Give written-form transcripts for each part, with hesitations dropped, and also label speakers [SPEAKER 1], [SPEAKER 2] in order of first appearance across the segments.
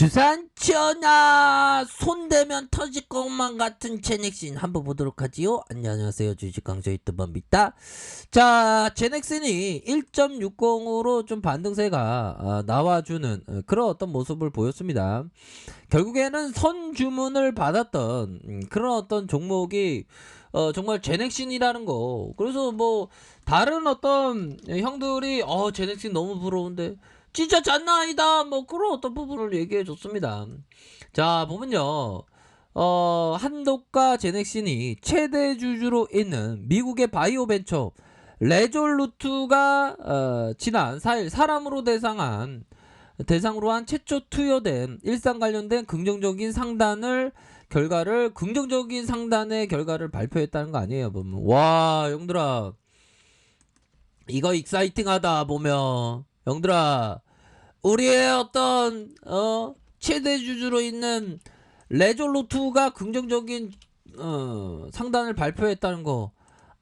[SPEAKER 1] 주산 전화 손대면 터질 것만 같은 제넥신 한번 보도록 하지요. 안녕하세요, 주식강좌 유튜버입니다. 자, 제넥신이 1.60으로 좀 반등세가 나와주는 그런 어떤 모습을 보였습니다. 결국에는 선 주문을 받았던 그런 어떤 종목이 정말 제넥신이라는 거. 그래서 뭐 다른 어떤 형들이 제넥신 너무 부러운데 진짜 장난 아니다 뭐 그런 어떤 부분을 얘기해 줬습니다. 자, 보면요, 한독과 제넥신이 최대 주주로 있는 미국의 바이오 벤처 레졸루트가 지난 4일 사람으로 대상으로 한 최초 투여된 일상 관련된 긍정적인 상단의 결과를 발표했다는 거 아니에요. 보면 와, 형들아, 이거 익사이팅하다. 보면 형들아, 우리의 어떤 최대 주주로 있는 레졸루트가 긍정적인 상단을 발표했다는 거,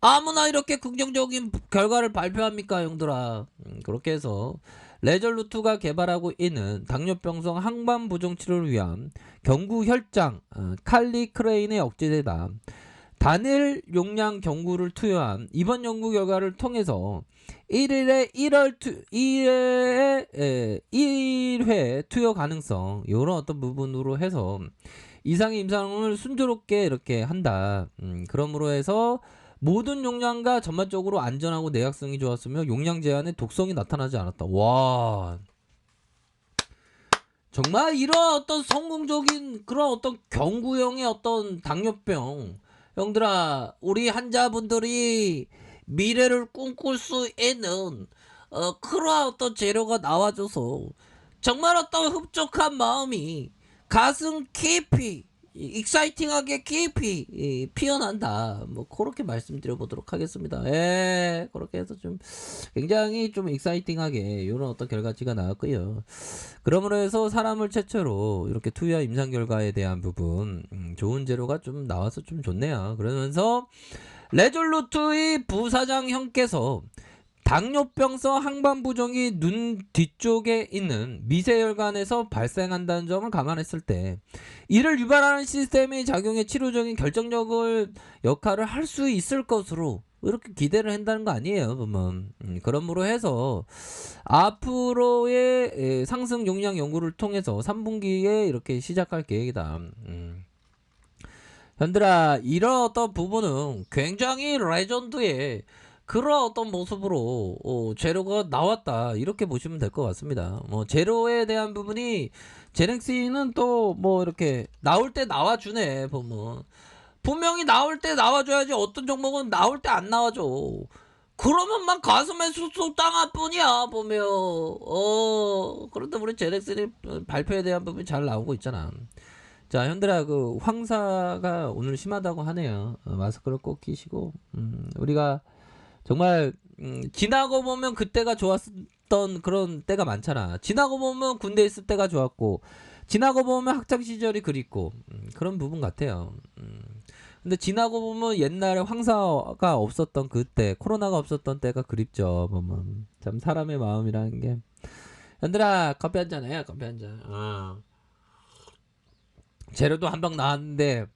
[SPEAKER 1] 아무나 이렇게 긍정적인 결과를 발표합니까, 형들아? 그렇게 해서 레졸루트가 개발하고 있는 당뇨병성 항반 부종 치료를 위한 경구 혈장 칼리크레인의 억제제다 단일 용량 경구를 투여한 이번 연구 결과를 통해서 1회 투여 가능성, 이런 어떤 부분으로 해서 이상의 임상을 순조롭게 이렇게 한다. 그러므로 해서 모든 용량과 전반적으로 안전하고 내약성이 좋았으며 용량 제한의 독성이 나타나지 않았다. 와, 정말 이런 어떤 성공적인 그런 어떤 경구형의 어떤 당뇨병, 형들아, 우리 환자분들이 미래를 꿈꿀 수 있는 그러한 어떤 재료가 나와줘서 정말 어떤 흡족한 마음이 가슴 깊이 익사이팅하게 깊이 피어난다. 뭐 그렇게 말씀드려 보도록 하겠습니다. 그렇게 해서 좀 굉장히 좀 익사이팅하게 이런 어떤 결과치가 나왔고요. 그러므로 해서 사람을 최초로 이렇게 투여 임상 결과에 대한 부분, 좋은 재료가 좀 나와서 좀 좋네요. 그러면서 레졸루트의 부사장 형께서 당뇨병성 항반부종이 눈 뒤쪽에 있는 미세혈관에서 발생한다는 점을 감안했을 때 이를 유발하는 시스템의 작용에 치료적인 결정적을 역할을 할 수 있을 것으로 이렇게 기대를 한다는 거 아니에요, 보면. 그러므로 해서 앞으로의 상승 용량 연구를 통해서 3분기에 이렇게 시작할 계획이다. 현들아, 이런 어떤 부분은 굉장히 레전드의 그런 어떤 모습으로 재료가 나왔다, 이렇게 보시면 될 것 같습니다. 뭐 재료에 대한 부분이 제넥시는 또 뭐 이렇게 나올 때 나와주네. 보면 분명히 나올 때 나와줘야지. 어떤 종목은 나올 때 안 나와줘. 그러면 막 가슴에 쑥쑥 당할 뿐이야. 보면 그런데 우리 제넥시는 발표에 대한 부분이 잘 나오고 있잖아. 자, 현들아, 그 황사가 오늘 심하다고 하네요. 마스크를 꼭 끼시고, 우리가 정말 지나고 보면 그때가 좋았던 그런 때가 많잖아. 지나고 보면 군대 있을 때가 좋았고, 지나고 보면 학창 시절이 그립고, 그런 부분 같아요. 근데 지나고 보면 옛날에 황사가 없었던 그때, 코로나가 없었던 때가 그립죠. 보면 참 사람의 마음이라는 게. 현들아, 커피 한 잔 해. 커피 한 잔. 재료도 한 병 나왔는데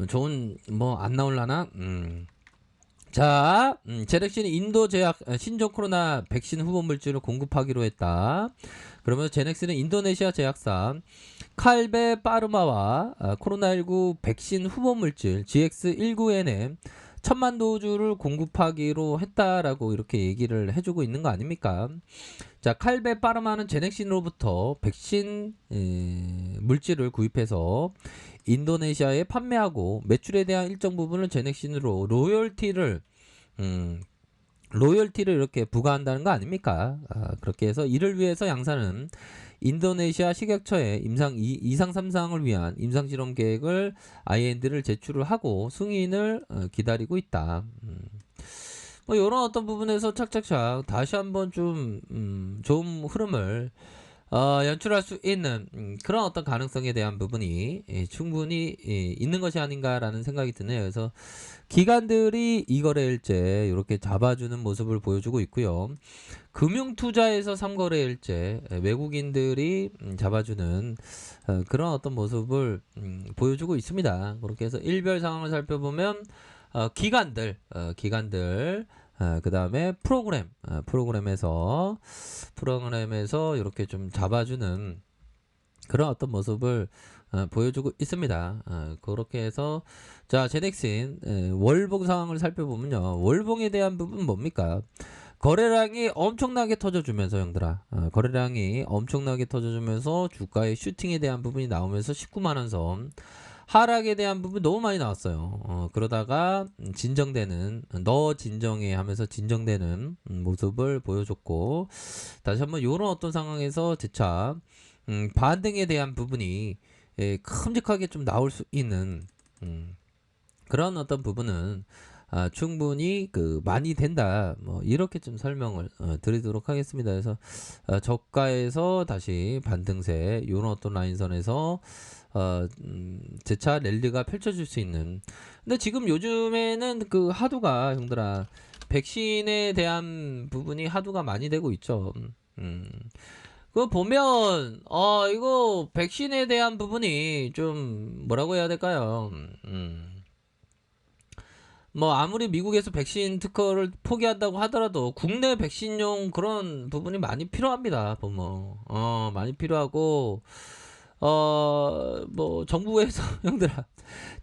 [SPEAKER 1] 좋은 뭐 안 나올라나? 자, 제넥신이 인도 제약 신종 코로나 백신 후보 물질을 공급하기로 했다. 그러면서 제넥신은 인도네시아 제약사 칼베 파르마와 코로나19 백신 후보 물질 GX19N에 1000만 도주를 공급하기로 했다라고 이렇게 얘기를 해주고 있는 거 아닙니까? 자, 칼베 파르마는 제넥신으로부터 백신 물질을 구입해서 인도네시아에 판매하고 매출에 대한 일정 부분을 제넥신으로 로열티를 이렇게 부과한다는 거 아닙니까? 그렇게 해서 이를 위해서 양사는 인도네시아 식약처에 임상 2상 3상을 위한 임상실험 계획을 IND를 제출을 하고 승인을 기다리고 있다. 뭐 이런 어떤 부분에서 착착착 다시 한번 좀 좋은 흐름을 연출할 수 있는 그런 어떤 가능성에 대한 부분이 충분히 있는 것이 아닌가라는 생각이 드네요. 그래서 기관들이 이거래일제 이렇게 잡아주는 모습을 보여주고 있고요. 금융투자에서 삼거래일제 외국인들이 잡아주는 그런 어떤 모습을 보여주고 있습니다. 그렇게 해서 일별 상황을 살펴보면 기관들 그 다음에 프로그램에서 이렇게 좀 잡아주는 그런 어떤 모습을 보여주고 있습니다. 그렇게 해서 자 제넥신 월봉 상황을 살펴보면요. 월봉에 대한 부분 뭡니까? 거래량이 엄청나게 터져주면서 형들아 거래량이 엄청나게 터져주면서 주가의 슈팅에 대한 부분이 나오면서 19만원 선 하락에 대한 부분 너무 많이 나왔어요. 그러다가 진정해 하면서 진정되는 모습을 보여줬고 다시 한번 이런 어떤 상황에서 재차 반등에 대한 부분이 큼직하게 좀 나올 수 있는 그런 어떤 부분은 충분히 많이 된다 뭐 이렇게 좀 설명을 드리도록 하겠습니다. 그래서 저가에서 다시 반등세 이런 어떤 라인선에서 재차 랠리가 펼쳐질 수 있는 근데 지금 요즘에는 하두가 형들아 백신에 대한 부분이 하두가 많이 되고 있죠. 그거 보면 이거 백신에 대한 부분이 좀 뭐라고 해야 될까요? 뭐 아무리 미국에서 백신 특허를 포기한다고 하더라도 국내 백신용 그런 부분이 많이 필요합니다. 보면 많이 필요하고 뭐 정부에서 형들아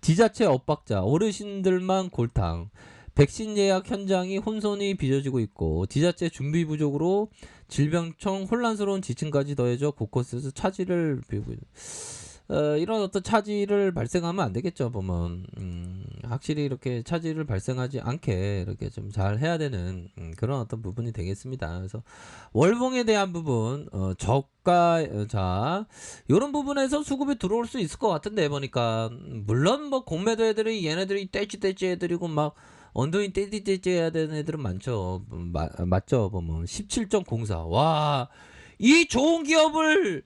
[SPEAKER 1] 지자체 엇박자 어르신들만 골탕 백신 예약 현장이 혼선이 빚어지고 있고 지자체 준비 부족으로 질병청 혼란스러운 지침까지 더해져 곳곳에서 차질을 빚고 있는 이런 어떤 차질을 발생하면 안 되겠죠. 보면 확실히 이렇게 차질을 발생하지 않게 이렇게 좀 잘 해야 되는 그런 어떤 부분이 되겠습니다. 그래서 월봉에 대한 부분 저가 자 이런 부분에서 수급이 들어올 수 있을 것 같은데 보니까 물론 뭐 공매도 애들이 얘네들이 떼찌 애들이고 막 언더인 떼찌 해야 되는 애들은 많죠. 맞죠. 보면 17.04 와 이 좋은 기업을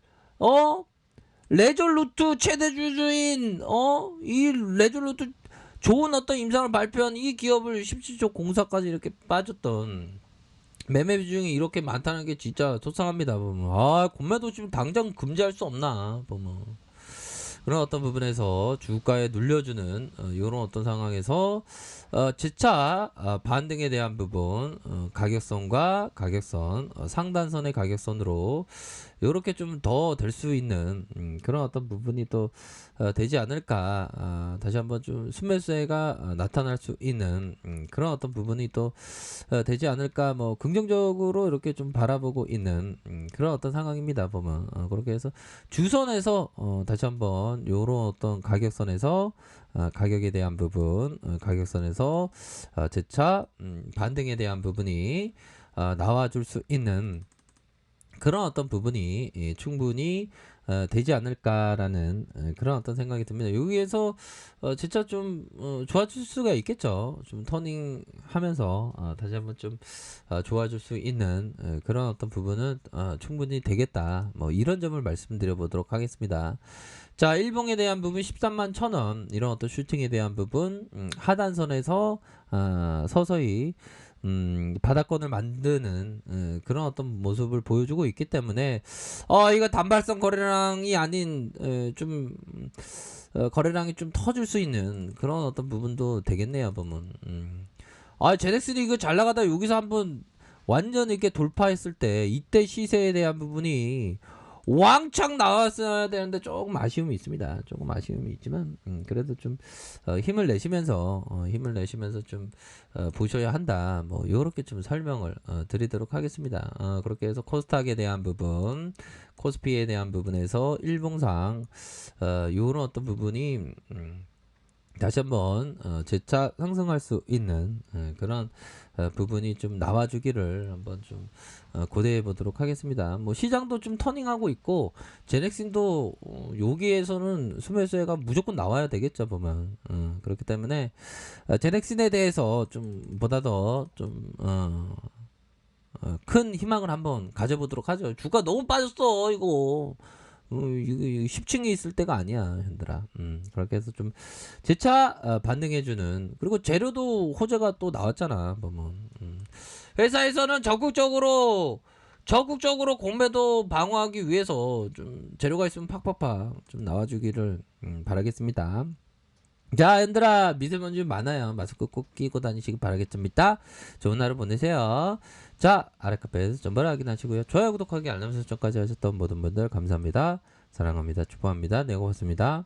[SPEAKER 1] 레졸루트 최대 주주인 이 레졸루트 좋은 어떤 임상을 발표한 이 기업을 17조 공사까지 이렇게 빠졌던 매매 비중이 이렇게 많다는 게 진짜 속상합니다. 보면 공매도 지금 당장 금지할 수 없나 보면 그런 어떤 부분에서 주가에 눌려주는 이런 어떤 상황에서 재차 반등에 대한 부분 가격선과 가격선 상단선의 가격선으로 이렇게 좀 더 될 수 있는 그런 어떤 부분이 또 되지 않을까 다시 한번 좀 순매수가 나타날 수 있는 그런 어떤 부분이 또 되지 않을까 뭐 긍정적으로 이렇게 좀 바라보고 있는 그런 어떤 상황입니다. 보면 그렇게 해서 주선에서 다시 한번 요런 어떤 가격선에서 가격에 대한 부분 가격선에서 재차 반등에 대한 부분이 나와줄 수 있는 그런 어떤 부분이 충분히 되지 않을까라는 그런 어떤 생각이 듭니다. 여기에서 진짜 좀 좋아질 수가 있겠죠. 좀 터닝하면서 다시 한번 좀 좋아질 수 있는 그런 어떤 부분은 충분히 되겠다. 뭐 이런 점을 말씀드려 보도록 하겠습니다. 자, 일봉에 대한 부분 13만 1,000원 이런 어떤 슈팅에 대한 부분 하단선에서 서서히 바닥권을 만드는 그런 어떤 모습을 보여주고 있기 때문에 이거 단발성 거래량이 아닌 좀 거래량이 좀 터질 수 있는 그런 어떤 부분도 되겠네요. 보면 제넥슨이 이거 잘 나가다 여기서 한번 완전 이렇게 돌파했을 때 이때 시세에 대한 부분이 왕창 나왔어야 되는데 조금 아쉬움이 있습니다. 조금 아쉬움이 있지만 그래도 좀 힘을 내시면서 좀 보셔야 한다. 뭐 요렇게 좀 설명을 드리도록 하겠습니다. 그렇게 해서 코스닥에 대한 부분, 코스피에 대한 부분에서 일봉상 요런 어떤 부분이 다시 한번 재차 상승할 수 있는 그런 부분이 좀 나와주기를 한번 좀 고대해 보도록 하겠습니다. 뭐 시장도 좀 터닝하고 있고 제넥신도 여기에서는 수매수혜가 무조건 나와야 되겠죠 보면 그렇기 때문에 제넥신에 대해서 좀 보다 더좀 큰 희망을 한번 가져보도록 하죠. 주가 너무 빠졌어 이거. 이거 10층에 있을 때가 아니야 현들아. 그렇게 해서 좀 재차 반등해주는, 그리고 재료도 호재가 또 나왔잖아 보면. 회사에서는 적극적으로 공매도 방어하기 위해서 좀 재료가 있으면 팍팍팍 좀 나와주기를 바라겠습니다. 자, 얘들아, 미세먼지 많아요. 마스크 꼭 끼고 다니시기 바라겠습니다. 좋은 하루 보내세요. 자, 아래카페에서 정보를 확인하시고요. 좋아요, 구독하기, 알람 설정까지 하셨던 모든 분들 감사합니다. 사랑합니다. 축복합니다. 네, 고맙습니다.